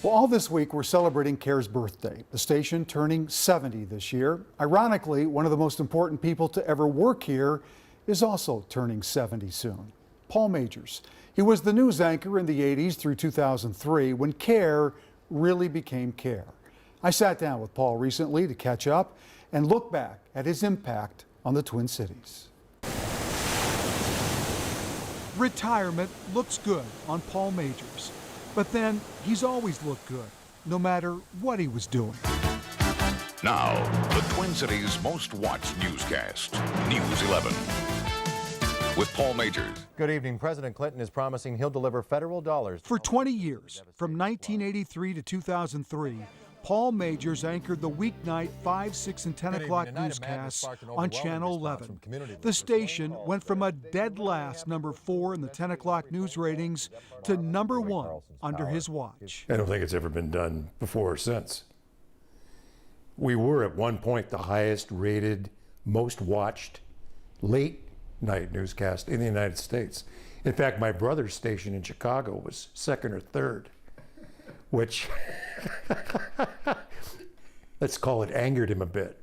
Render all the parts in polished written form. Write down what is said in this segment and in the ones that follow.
Well, all this week we're celebrating CARE's birthday, the station turning 70 this year. Ironically, one of the most important people to ever work here is also turning 70 soon. Paul Magers. He was the news anchor in the 80s through 2003 when CARE really became CARE. I sat down with Paul recently to catch up and look back at his impact on the Twin Cities. Retirement looks good on Paul Magers. But then he's always looked good, no matter what he was doing. Now, the Twin Cities' most watched newscast, News 11, with Paul Magers. Good evening. President Clinton is promising he'll deliver federal dollars. For 20 years, from 1983 to 2003, Paul Magers anchored the weeknight 5, 6, and 10 o'clock newscasts on Channel 11. The station went from a dead last number 4 in the 10 o'clock news ratings to number 1 under his watch. I don't think it's ever been done before or since. We were at one point the highest rated, most watched late night newscast in the United States. In fact, my brother's station in Chicago was second or third, which let's call it angered him a bit.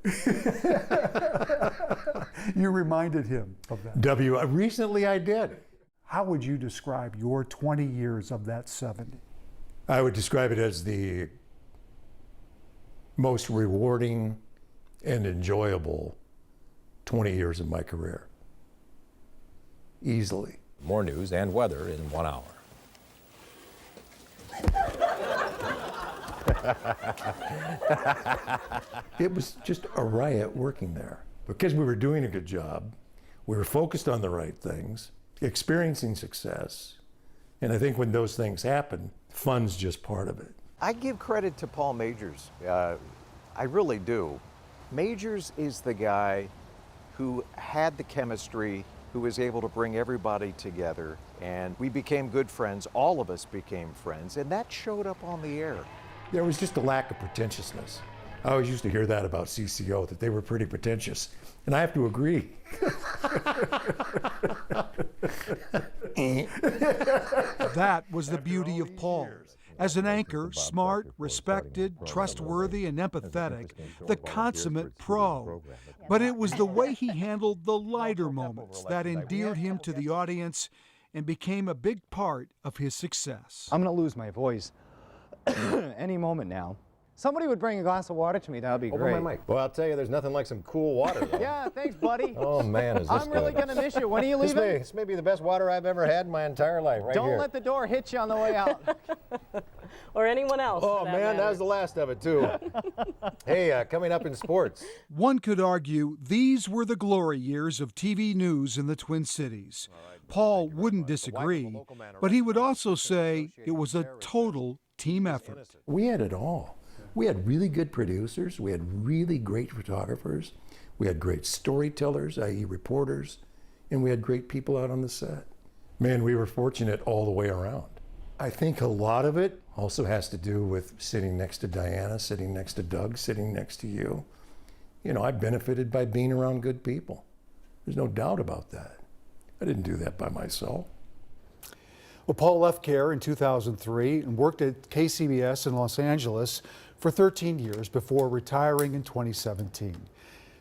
You reminded him of that. Recently I did. How would you describe your 20 years of that 70? I would describe it as the most rewarding and enjoyable 20 years of my career. Easily. More news and weather in 1 hour. It was just a riot working there because we were doing a good job. We were focused on the right things, experiencing success. And I think when those things happen, fun's just part of it. I give credit to Paul Magers. I really do. Magers is the guy who had the chemistry, who was able to bring everybody together, and we became good friends. All of us became friends, and that showed up on the air. There was just a lack of pretentiousness. I always used to hear that about CCO, that they were pretty pretentious, and I have to agree. That was the beauty of Paul. As an anchor, smart, respected, trustworthy, and empathetic, the consummate pro. But it was the way he handled the lighter moments that endeared him to the audience and became a big part of his success. I'm going to lose my voice any moment now. Somebody would bring a glass of water to me, that would be great. Over my mic. Well, I'll tell you, there's nothing like some cool water, though. Yeah, thanks, buddy. Oh, man, is this I'm really good. going to miss you. When are you leaving? This may be the best water I've ever had in my entire life, right here. Don't let the door hit you on the way out. Or anyone else. Oh, man, that was the last of it, too. Hey, coming up in sports. One could argue these were the glory years of TV news in the Twin Cities. Paul wouldn't disagree, but he would also say it was a total team effort. We had it all. We had really good producers, we had really great photographers, we had great storytellers, i.e. reporters, and we had great people out on the set. Man, we were fortunate all the way around. I think a lot of it also has to do with sitting next to Diana, sitting next to Doug, sitting next to you. You know, I benefited by being around good people. There's no doubt about that. I didn't do that by myself. Well, Paul left CARE in 2003 and worked at KCBS in Los Angeles for 13 years before retiring in 2017.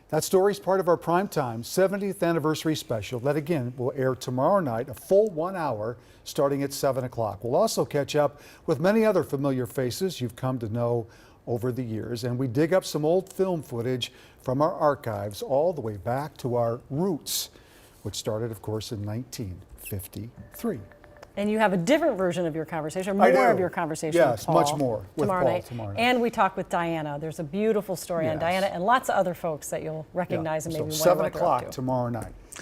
That story is part of our primetime 70th anniversary special that again will air tomorrow night, a full 1 hour starting at 7 o'clock. We'll also catch up with many other familiar faces you've come to know over the years, and we dig up some old film footage from our archives all the way back to our roots, which started, of course, in 1953. And you have a different version of your conversation, or more of your conversation yes, with Paul. Much more with tomorrow Paul night. tomorrow night. And we talk with Diana. There's a beautiful story on Diana and lots of other folks that you'll recognize and maybe so wonder 7 what they're up o'clock to. tomorrow night.